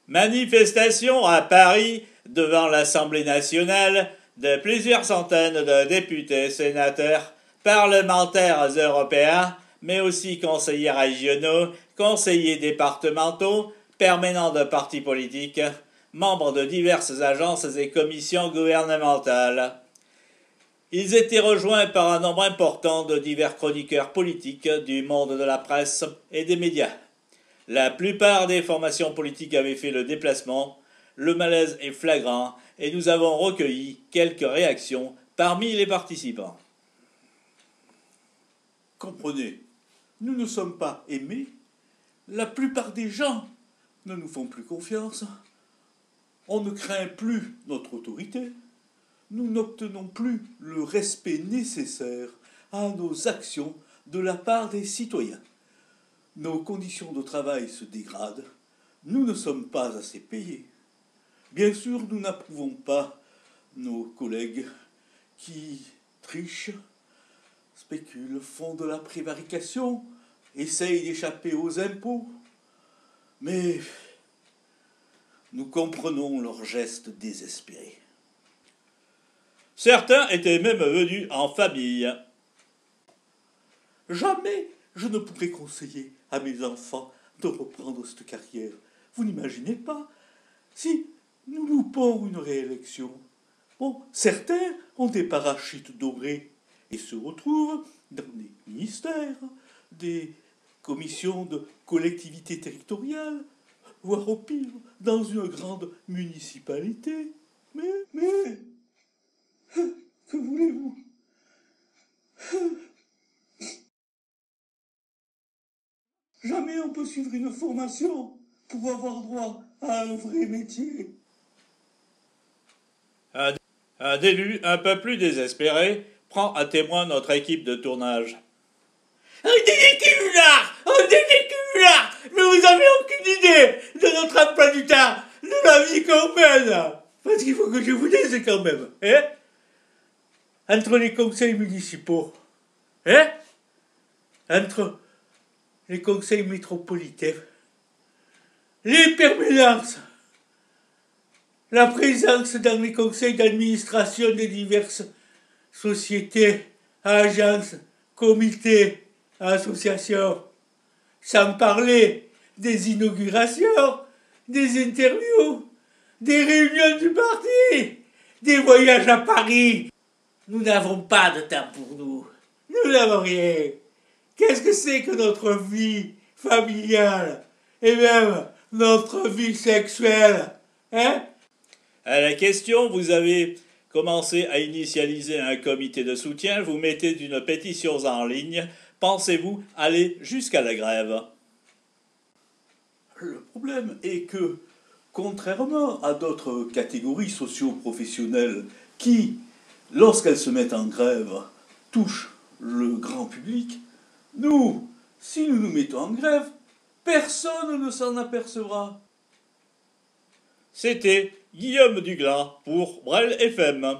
Manifestation à Paris devant l'Assemblée nationale de plusieurs centaines de députés, sénateurs, parlementaires européens, mais aussi conseillers régionaux, conseillers départementaux, permanents de partis politiques, membres de diverses agences et commissions gouvernementales. Ils étaient rejoints par un nombre important de divers chroniqueurs politiques du monde de la presse et des médias. La plupart des formations politiques avaient fait le déplacement, le malaise est flagrant et nous avons recueilli quelques réactions parmi les participants. Comprenez, nous ne sommes pas aimés, la plupart des gens ne nous font plus confiance, on ne craint plus notre autorité, nous n'obtenons plus le respect nécessaire à nos actions de la part des citoyens. Nos conditions de travail se dégradent, nous ne sommes pas assez payés. Bien sûr, nous n'approuvons pas nos collègues qui trichent, spéculent, font de la prévarication, essayent d'échapper aux impôts. Mais nous comprenons leurs gestes désespérés. Certains étaient même venus en famille. Jamais je ne pourrais conseiller à mes enfants de reprendre cette carrière. Vous n'imaginez pas, si nous loupons une réélection. Bon, certains ont des parachutes dorés et se retrouvent dans des ministères, des commissions de collectivité territoriale, voire au pire, dans une grande municipalité. Mais, que voulez-vous? Jamais on peut suivre une formation pour avoir droit à un vrai métier. Un élu un peu plus désespéré prend à témoin notre équipe de tournage. Un déséquilibrard! Un déséquilibrard! Mais vous avez aucune idée de notre emploi du temps, de la vie qu'on mène! Parce qu'il faut que je vous dise quand même, hein? Entre les conseils municipaux, hein? Entre les conseils métropolitains, les permanences, la présence dans les conseils d'administration des diverses sociétés, agences, comités, associations, sans parler des inaugurations, des interviews, des réunions du parti, des voyages à Paris. Nous n'avons pas de temps pour nous. Nous n'avons rien. Qu'est-ce que c'est que notre vie familiale et même notre vie sexuelle, hein? À la question, vous avez commencé à initialiser un comité de soutien, vous mettez une pétition en ligne. Pensez-vous aller jusqu'à la grève? Le problème est que, contrairement à d'autres catégories socio-professionnelles qui, lorsqu'elles se mettent en grève, touchent le grand public, nous, si nous nous mettons en grève, personne ne s'en apercevra. C'était Guillaume Duglas pour Brel FM.